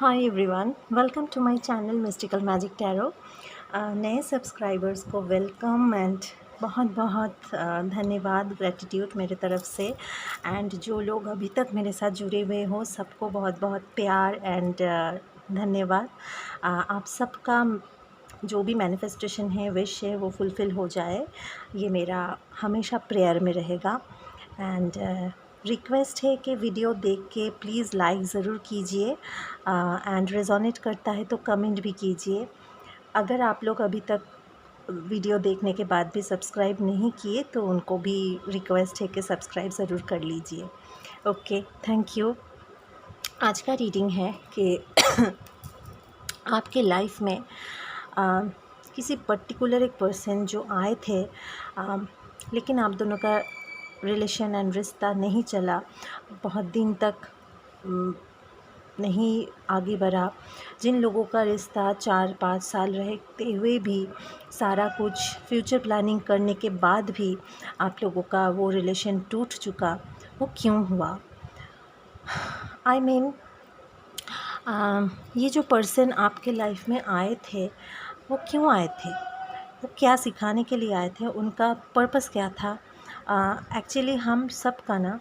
Hi everyone, welcome to my channel mystical magic tarot. नए subscribers को welcome and बहुत बहुत धन्यवाद, ग्रेटिट्यूड मेरे तरफ से। एंड जो लोग अभी तक मेरे साथ जुड़े हुए हो सबको बहुत बहुत प्यार एंड धन्यवाद। आप सबका जो भी मैनिफेस्टेशन है, विश है, वो फुलफ़िल हो जाए, ये मेरा हमेशा प्रेयर में रहेगा। एंड रिक्वेस्ट है कि वीडियो देख के प्लीज़ लाइक ज़रूर कीजिए एंड रेजोनेट करता है तो कमेंट भी कीजिए। अगर आप लोग अभी तक वीडियो देखने के बाद भी सब्सक्राइब नहीं किए तो उनको भी रिक्वेस्ट है कि सब्सक्राइब ज़रूर कर लीजिए। Okay, thank you. आज का रीडिंग है कि आपके लाइफ में किसी पर्टिकुलर एक पर्सन जो आए थे, लेकिन आप दोनों का रिलेशन एंड रिश्ता नहीं चला, बहुत दिन तक नहीं आगे बढ़ा। जिन लोगों का रिश्ता 4-5 साल रहते हुए भी, सारा कुछ फ्यूचर प्लानिंग करने के बाद भी आप लोगों का वो रिलेशन टूट चुका, वो क्यों हुआ? आई मीन ये जो पर्सन आपके लाइफ में आए थे, वो क्यों आए थे? वो क्या सिखाने के लिए आए थे? उनका पर्पस क्या था? एक्चुअली हम सब का ना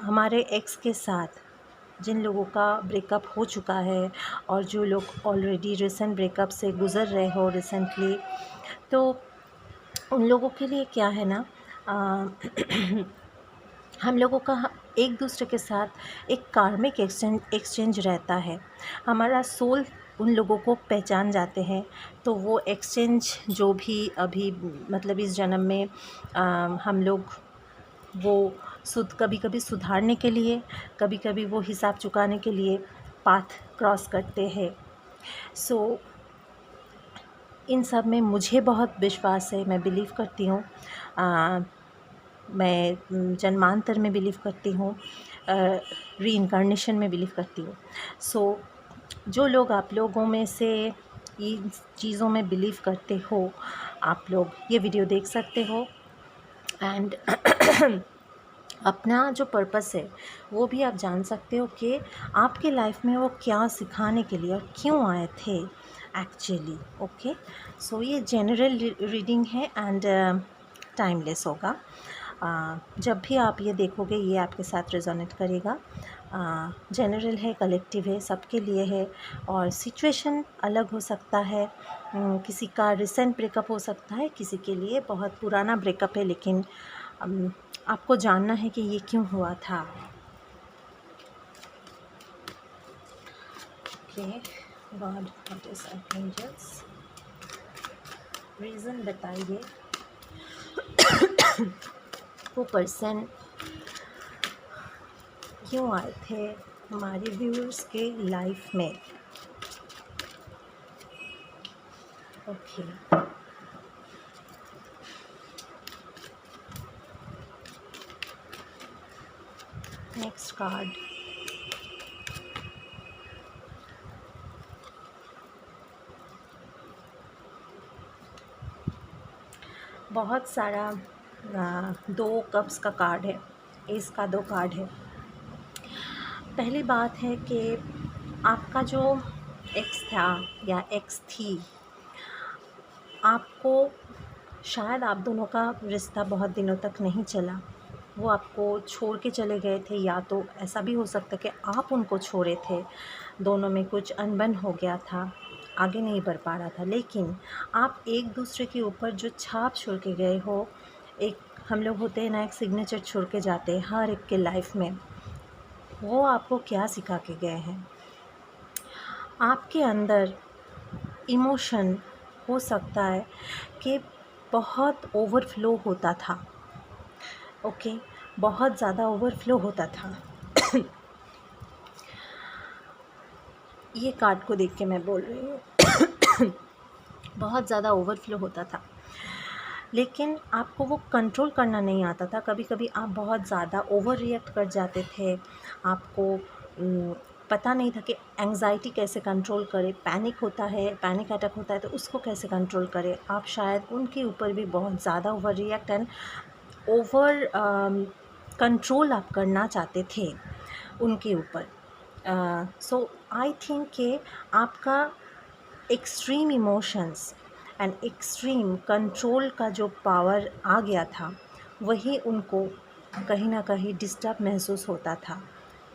हमारे एक्स के साथ जिन लोगों का ब्रेकअप हो चुका है और जो लोग ऑलरेडी रिसेंट ब्रेकअप से गुज़र रहे हो रिसेंटली, तो उन लोगों के लिए क्या है ना, हम लोगों का एक दूसरे के साथ एक कार्मिक एक्सचेंज रहता है। हमारा सोल उन लोगों को पहचान जाते हैं, तो वो एक्सचेंज जो भी अभी मतलब इस जन्म में हम लोग वो कभी कभी सुधारने के लिए, कभी कभी वो हिसाब चुकाने के लिए पाथ क्रॉस करते हैं। सो इन सब में मुझे बहुत विश्वास है, मैं बिलीव करती हूँ। मैं जन्मांतर में बिलीव करती हूँ, रीइंकार्नेशन में बिलीव करती हूँ। सो जो लोग आप लोगों में से इन चीज़ों में बिलीव करते हो, आप लोग ये वीडियो देख सकते हो एंड अपना जो पर्पस है वो भी आप जान सकते हो कि आपके लाइफ में वो क्या सिखाने के लिए और क्यों आए थे एक्चुअली। ओके, सो ये जनरल रीडिंग है एंड टाइमलेस होगा। जब भी आप ये देखोगे ये आपके साथ रेजोनेट करेगा। जनरल है, कलेक्टिव है, सबके लिए है और सिचुएशन अलग हो सकता है। किसी का रिसेंट ब्रेकअप हो सकता है, किसी के लिए बहुत पुराना ब्रेकअप है, लेकिन आपको जानना है कि ये क्यों हुआ था। Okay, God what is angels, reason बताइए वो पर्सन क्यों आए थे हमारे व्यूअर्स के लाइफ में। Okay, next card. बहुत सारा 2 कप्स का कार्ड है, एस का 2 कार्ड है। पहली बात है कि आपका जो एक्स था या एक्स थी, आपको शायद आप दोनों का रिश्ता बहुत दिनों तक नहीं चला, वो आपको छोड़ के चले गए थे, या तो ऐसा भी हो सकता कि आप उनको छोड़े थे, दोनों में कुछ अनबन हो गया था, आगे नहीं बढ़ पा रहा था। लेकिन आप एक दूसरे के ऊपर जो छाप छोड़ के गए हो, एक हम लोग होते हैं ना, एक सिग्नेचर छोड़ के जाते हैं हर एक के लाइफ में, वो आपको क्या सिखा के गए हैं। आपके अंदर इमोशन हो सकता है कि बहुत ओवरफ्लो होता था। ओके, बहुत ज़्यादा ओवरफ्लो होता था। ये कार्ड को देख के मैं बोल रही हूँ बहुत ज़्यादा ओवरफ्लो होता था, लेकिन आपको वो कंट्रोल करना नहीं आता था। कभी कभी आप बहुत ज़्यादा ओवर रिएक्ट कर जाते थे, आपको पता नहीं था कि एंग्जाइटी कैसे कंट्रोल करें, पैनिक होता है, पैनिक अटैक होता है तो उसको कैसे कंट्रोल करें। आप शायद उनके ऊपर भी बहुत ज़्यादा over react and over control आप करना चाहते थे उनके ऊपर। सो आई थिंक कि आपका extreme emotions and extreme control का जो पावर आ गया था, वही उनको कहीं ना कहीं डिस्टर्ब महसूस होता था।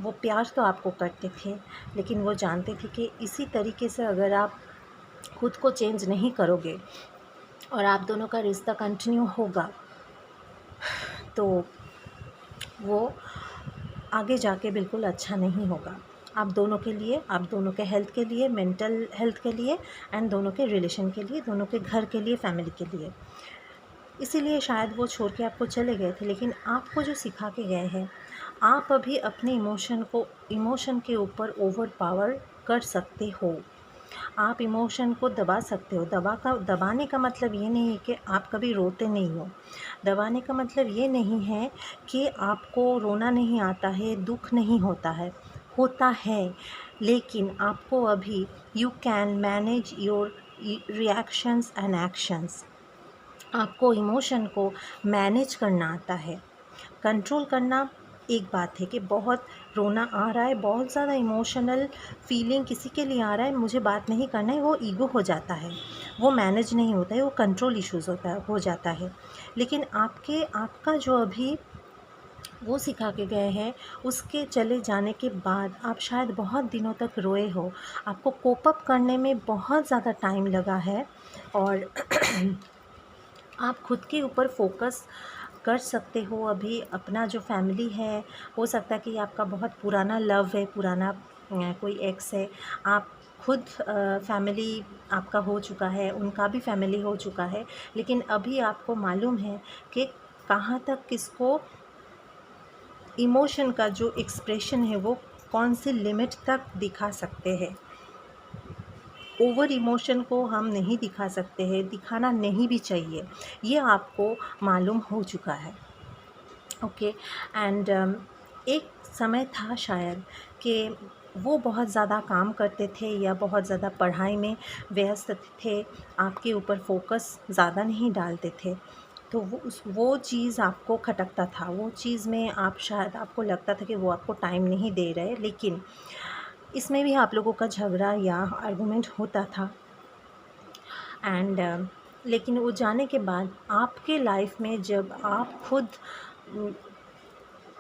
वो प्यार तो आपको करते थे, लेकिन वो जानते थे कि इसी तरीके से अगर आप खुद को चेंज नहीं करोगे और आप दोनों का रिश्ता कंटिन्यू होगा, तो वो आगे जाके बिल्कुल अच्छा नहीं होगा आप दोनों के लिए, आप दोनों के हेल्थ के लिए, मेंटल हेल्थ के लिए, एंड दोनों के रिलेशन के लिए, दोनों के घर के लिए, फैमिली के लिए। इसीलिए शायद वो छोड़ के आपको चले गए थे। लेकिन आपको जो सिखा के गए हैं, आप अभी अपने इमोशन के ऊपर ओवर पावर कर सकते हो। आप इमोशन को दबा सकते हो। दबाने का मतलब ये नहीं है कि आप कभी रोते नहीं हो। दबाने का मतलब ये नहीं है कि आपको रोना नहीं आता है, दुख नहीं होता है, होता है। लेकिन आपको अभी you can manage your reactions and actions. आपको इमोशन को मैनेज करना आता है। कंट्रोल करना एक बात है कि बहुत रोना आ रहा है, बहुत ज़्यादा इमोशनल फीलिंग किसी के लिए आ रहा है, मुझे बात नहीं करना है, वो ईगो हो जाता है, वो मैनेज नहीं होता है, वो कंट्रोल इश्यूज़ हो जाता है। लेकिन आपका जो अभी वो सिखा के गए हैं, उसके चले जाने के बाद आप शायद बहुत दिनों तक रोए हो, आपको कोप अप करने में बहुत ज़्यादा टाइम लगा है। और आप खुद के ऊपर फोकस कर सकते हो। अभी अपना जो फैमिली है, हो सकता है कि आपका बहुत पुराना लव है, पुराना कोई एक्स है, आप खुद फैमिली आपका हो चुका है, उनका भी फैमिली हो चुका है। लेकिन अभी आपको मालूम है कि कहाँ तक किसको इमोशन का जो एक्सप्रेशन है वो कौन सी लिमिट तक दिखा सकते हैं। ओवर इमोशन को हम नहीं दिखा सकते हैं, दिखाना नहीं भी चाहिए, ये आपको मालूम हो चुका है। ओके। एंड एक समय था शायद कि वो बहुत ज़्यादा काम करते थे या बहुत ज़्यादा पढ़ाई में व्यस्त थे, आपके ऊपर फोकस ज़्यादा नहीं डालते थे, तो वो चीज़ आपको खटकता था, वो चीज़ में आप शायद आपको लगता था कि वो आपको टाइम नहीं दे रहे। लेकिन इसमें भी आप लोगों का झगड़ा या आर्गुमेंट होता था। एंड लेकिन वो जाने के बाद आपके लाइफ में जब आप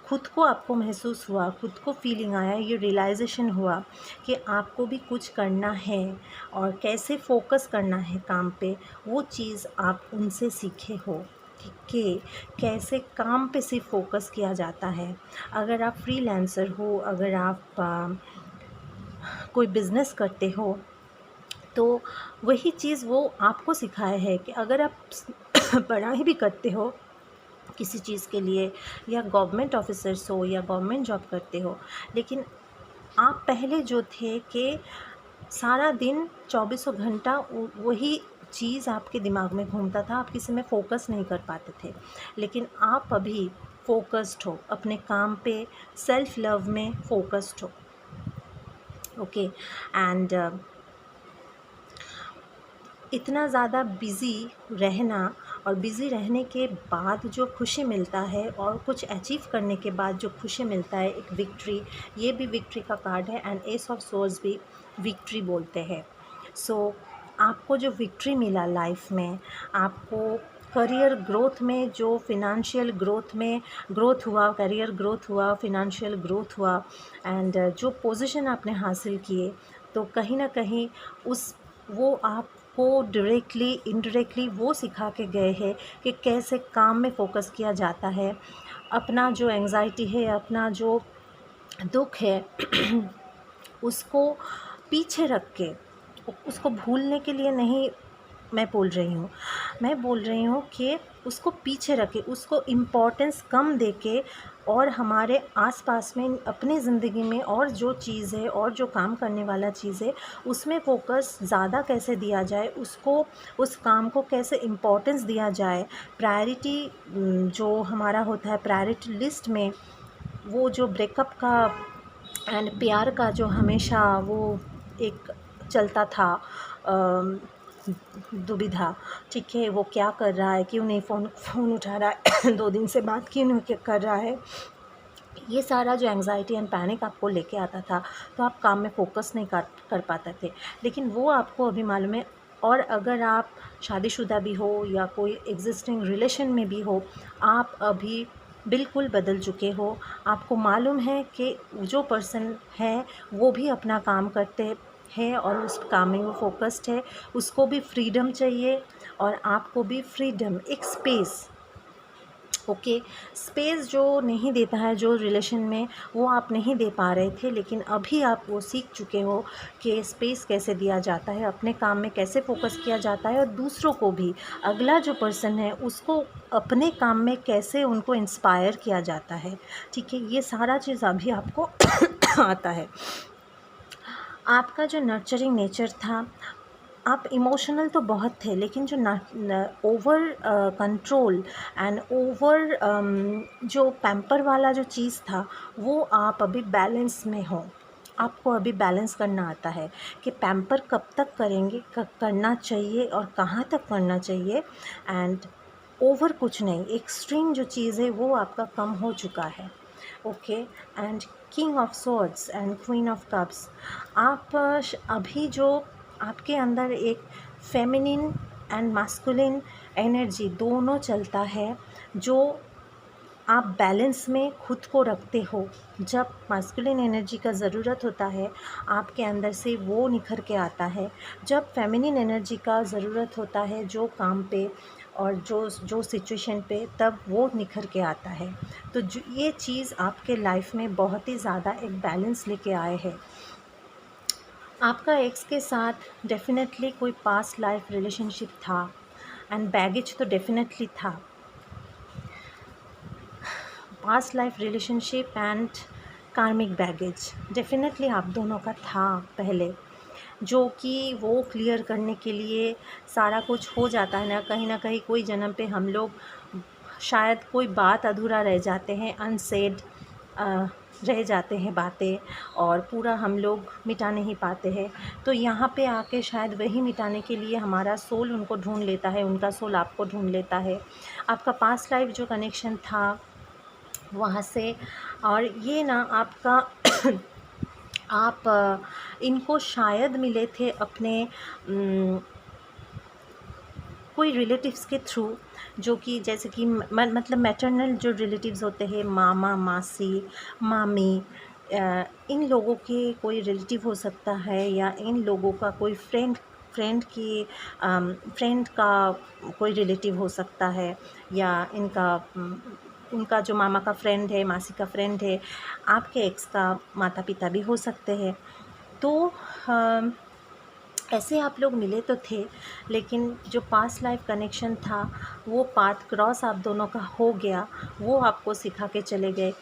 खुद को आपको महसूस हुआ, खुद को फीलिंग आया, ये रियलाइजेशन हुआ कि आपको भी कुछ करना है और कैसे फोकस करना है काम पे, वो चीज़ आप उनसे सीखे हो कि कैसे काम पे सिर्फ फोकस किया जाता है। अगर आप फ्रीलांसर हो, अगर आप कोई बिज़नेस करते हो, तो वही चीज़ वो आपको सिखाया है कि अगर आप पढ़ाई भी करते हो किसी चीज़ के लिए, या गवर्नमेंट ऑफिसर्स हो या गवर्नमेंट जॉब करते हो, लेकिन आप पहले जो थे कि सारा दिन चौबीसों घंटा वही चीज़ आपके दिमाग में घूमता था, आप किसी में फ़ोकस नहीं कर पाते थे। लेकिन आप अभी फ़ोकस्ड हो अपने काम पे, सेल्फ़ लव में फ़ोकस्ड हो। ओके। एंड इतना ज़्यादा बिज़ी रहना, और बिज़ी रहने के बाद जो खुशी मिलता है और कुछ अचीव करने के बाद जो खुशी मिलता है, एक विक्ट्री, ये भी विक्ट्री का कार्ड है। एंड एस ऑफ सोर्ड्स भी विक्ट्री बोलते हैं। सो आपको जो विक्ट्री मिला लाइफ में, आपको करियर ग्रोथ में, जो फिनंशियल ग्रोथ में ग्रोथ हुआ, करियर ग्रोथ हुआ, फिनंशियल ग्रोथ हुआ, एंड जो पोजीशन आपने हासिल किए, तो कहीं ना कहीं वो आपको डायरेक्टली इनडायरेक्टली वो सिखा के गए हैं कि कैसे काम में फ़ोकस किया जाता है। अपना जो एंग्ज़ाइटी है, अपना जो दुख है उसको पीछे रख के, उसको भूलने के लिए नहीं मैं बोल रही हूँ, मैं बोल रही हूँ कि उसको पीछे रखे, उसको इम्पोर्टेंस कम दे के, और हमारे आसपास में अपनी ज़िंदगी में और जो चीज़ है और जो काम करने वाला चीज़ है, उसमें फ़ोकस ज़्यादा कैसे दिया जाए, उस काम को कैसे इम्पोर्टेंस दिया जाए, प्रायोरिटी जो हमारा होता है प्रायोरिटी लिस्ट में, वो जो ब्रेकअप का एंड प्यार का जो हमेशा वो एक चलता था दुविधा, ठीक है, वो क्या कर रहा है, क्यों नहीं फ़ोन उठा रहा है 2 दिन से बात क्यों नहीं कर रहा है, ये सारा जो एंग्जाइटी एंड पैनिक आपको लेके आता था, तो आप काम में फ़ोकस नहीं कर कर पाते थे, लेकिन वो आपको अभी मालूम है। और अगर आप शादीशुदा भी हो या कोई एग्जिस्टिंग रिलेशन में भी हो, आप अभी बिल्कुल बदल चुके हो। आपको मालूम है कि जो पर्सन है वो भी अपना काम करते हैं और उस काम में वो फोकस्ड है, उसको भी फ्रीडम चाहिए और आपको भी फ्रीडम, एक स्पेस। ओके, स्पेस जो नहीं देता है जो रिलेशन में, वो आप नहीं दे पा रहे थे, लेकिन अभी आप वो सीख चुके हो कि स्पेस कैसे दिया जाता है, अपने काम में कैसे फोकस किया जाता है और दूसरों को भी, अगला जो पर्सन है उसको अपने काम में कैसे उनको इंस्पायर किया जाता है। ठीक है, ये सारा चीज़ अभी आपको आता है। आपका जो नर्चरिंग नेचर था, आप इमोशनल तो बहुत थे, लेकिन जो ओवर कंट्रोल एंड ओवर जो पैम्पर वाला जो चीज़ था, वो आप अभी बैलेंस में हो। आपको अभी बैलेंस करना आता है कि पैम्पर कब तक करेंगे, कब करना चाहिए और कहाँ तक करना चाहिए, एंड ओवर कुछ नहीं, एक्सट्रीम जो चीज़ है वो आपका कम हो चुका है। Okay, and king of swords and queen of cups, आप अभी जो आपके अंदर एक फेमिनिन एंड मास्कुलिन एनर्जी दोनों चलता है, जो आप बैलेंस में खुद को रखते हो। जब मास्कुलिन एनर्जी का ज़रूरत होता है, आपके अंदर से वो निखर के आता है। जब फेमिनिन एनर्जी का ज़रूरत होता है, जो काम पे और जो सिचुएशन पे, तब वो निखर के आता है। तो जो ये चीज़ आपके लाइफ में बहुत ही ज़्यादा एक बैलेंस लेके आए हैं। आपका एक्स के साथ डेफिनेटली कोई पास्ट लाइफ रिलेशनशिप था एंड बैगेज तो डेफिनेटली था। पास्ट लाइफ रिलेशनशिप एंड कार्मिक बैगेज डेफिनेटली आप दोनों का था पहले, जो कि वो क्लियर करने के लिए सारा कुछ हो जाता है ना कहीं कोई जन्म पे हम लोग शायद कोई बात अधूरा रह जाते हैं, अनसेड रह जाते हैं बातें, और पूरा हम लोग मिटा नहीं पाते हैं। तो यहाँ पे आके शायद वही मिटाने के लिए हमारा सोल उनको ढूंढ लेता है, उनका सोल आपको ढूंढ लेता है। आपका पास्ट लाइफ जो कनेक्शन था वहाँ से, और ये ना आपका आप इनको शायद मिले थे अपने कोई रिलेटिव्स के थ्रू, जो कि जैसे कि मतलब मैटरनल जो रिलेटिव्स होते हैं, मामा, मासी, मामी, इन लोगों के कोई रिलेटिव हो सकता है, या इन लोगों का कोई फ्रेंड का कोई रिलेटिव हो सकता है, या उनका जो मामा का फ्रेंड है, मासी का फ्रेंड है, आपके एक्स का माता पिता भी हो सकते हैं। तो ऐसे आप लोग मिले तो थे, लेकिन जो पास्ट लाइफ कनेक्शन था वो पाथ क्रॉस आप दोनों का हो गया। वो आपको सिखा के चले गए,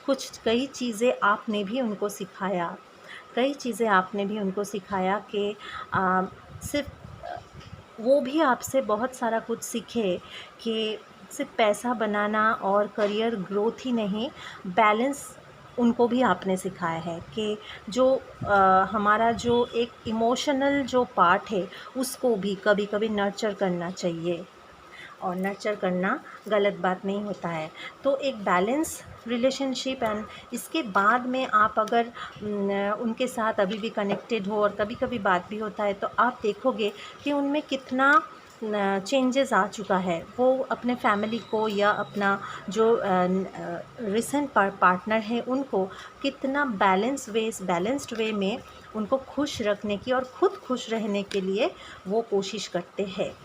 कई चीज़ें आपने भी उनको सिखाया, कि सिर्फ वो भी आपसे बहुत सारा कुछ सीखे कि सिर्फ पैसा बनाना और करियर ग्रोथ ही नहीं, बैलेंस उनको भी आपने सिखाया है कि जो हमारा जो एक इमोशनल जो पार्ट है उसको भी कभी कभी नर्चर करना चाहिए, और नर्चर करना गलत बात नहीं होता है। तो एक बैलेंस रिलेशनशिप, एंड इसके बाद में आप अगर उनके साथ अभी भी कनेक्टेड हो और कभी कभी बात भी होता है, तो आप देखोगे कि उनमें कितना चेंजेस आ चुका है। वो अपने फैमिली को या अपना जो रिसेंट पार्टनर है उनको कितना बैलेंस्ड वे में उनको खुश रखने की और ख़ुद खुश रहने के लिए वो कोशिश करते हैं।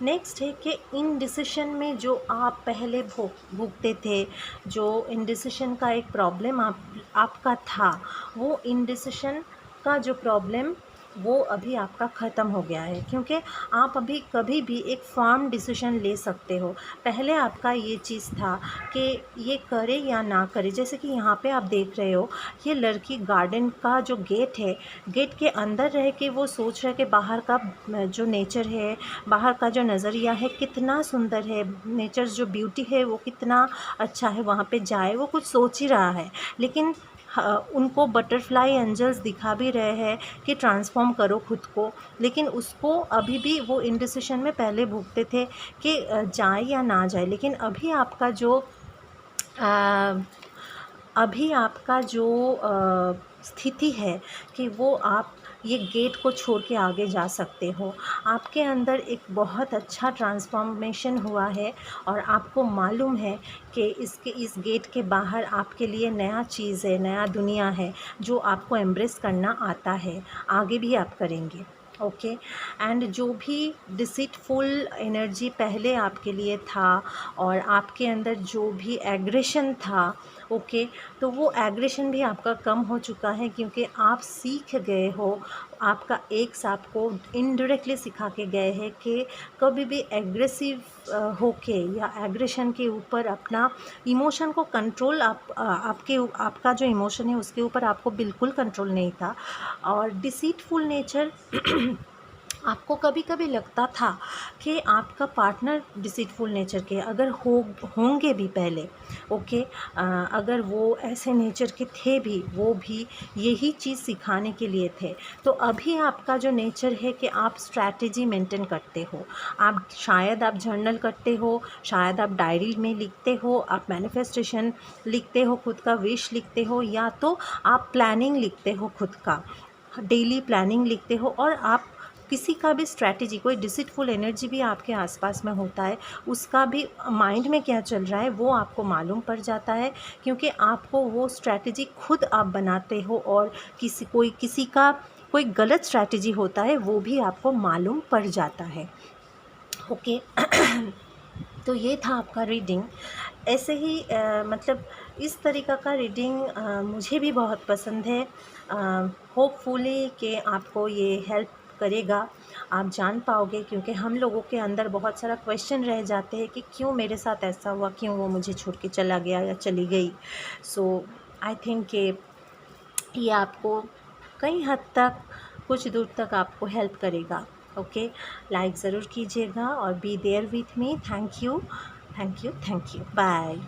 नेक्स्ट है कि इनडिसिशन में जो आप पहले भुगते थे, जो इनडिसिशन का एक प्रॉब्लम आपका था, वो इनडिसिशन का जो प्रॉब्लम वो अभी आपका ख़त्म हो गया है, क्योंकि आप अभी कभी भी एक फर्म डिसीजन ले सकते हो। पहले आपका ये चीज़ था कि ये करे या ना करे, जैसे कि यहाँ पे आप देख रहे हो, ये लड़की गार्डन का जो गेट है, गेट के अंदर रह के वो सोच रहा है कि बाहर का जो नेचर है, बाहर का जो नज़रिया है कितना सुंदर है, नेचर जो ब्यूटी है वो कितना अच्छा है, वहाँ पे जाए, वो कुछ सोच ही रहा है। लेकिन उनको बटरफ्लाई एंजल्स दिखा भी रहे हैं कि ट्रांसफॉर्म करो खुद को, लेकिन उसको अभी भी वो इंडिसिशन में पहले भुगते थे कि जाए या ना जाए। लेकिन अभी आपका जो स्थिति है कि वो आप ये गेट को छोड़ के आगे जा सकते हो। आपके अंदर एक बहुत अच्छा ट्रांसफॉर्मेशन हुआ है और आपको मालूम है कि इस गेट के बाहर आपके लिए नया चीज़ है, नया दुनिया है जो आपको एम्ब्रेस करना आता है, आगे भी आप करेंगे। ओके एंड जो भी डिसीटफुल एनर्जी पहले आपके लिए था और आपके अंदर जो भी एग्रेशन था, ओके तो वो एग्रेशन भी आपका कम हो चुका है, क्योंकि आप सीख गए हो। आपका एक्स आपको इनडायरेक्टली सिखा के गए हैं कि कभी भी एग्रेसिव होके या एग्रेशन के ऊपर अपना इमोशन को कंट्रोल आपका जो इमोशन है उसके ऊपर आपको बिल्कुल कंट्रोल नहीं था। और डिसीटफुल नेचर आपको कभी कभी लगता था कि आपका पार्टनर डिसीटफुल नेचर के अगर होंगे भी पहले, ओके अगर वो ऐसे नेचर के थे भी, वो भी यही चीज़ सिखाने के लिए थे। तो अभी आपका जो नेचर है कि आप स्ट्रैटेजी मेंटेन करते हो, शायद आप जर्नल करते हो, शायद आप डायरी में लिखते हो, आप मैनिफेस्टेशन लिखते हो, खुद का विश लिखते हो, या तो आप प्लानिंग लिखते हो, खुद का डेली प्लानिंग लिखते हो। और आप किसी का भी स्ट्रैटेजी, कोई डिसीटफुल एनर्जी भी आपके आसपास में होता है, उसका भी माइंड में क्या चल रहा है वो आपको मालूम पड़ जाता है, क्योंकि आपको वो स्ट्रैटेजी खुद आप बनाते हो। और किसी का कोई गलत स्ट्रैटेजी होता है वो भी आपको मालूम पड़ जाता है। ओके तो ये था आपका रीडिंग। ऐसे ही मतलब इस तरीक़ा का रीडिंग मुझे भी बहुत पसंद है। होपफुली कि आपको ये हेल्प करेगा, आप जान पाओगे, क्योंकि हम लोगों के अंदर बहुत सारा क्वेश्चन रह जाते हैं कि क्यों मेरे साथ ऐसा हुआ, क्यों वो मुझे छोड़ के चला गया या चली गई। सो आई थिंक कि ये आपको कई हद तक, कुछ दूर तक आपको हेल्प करेगा। ओके लाइक ज़रूर कीजिएगा और be there with me. Thank you, thank you, thank you, bye.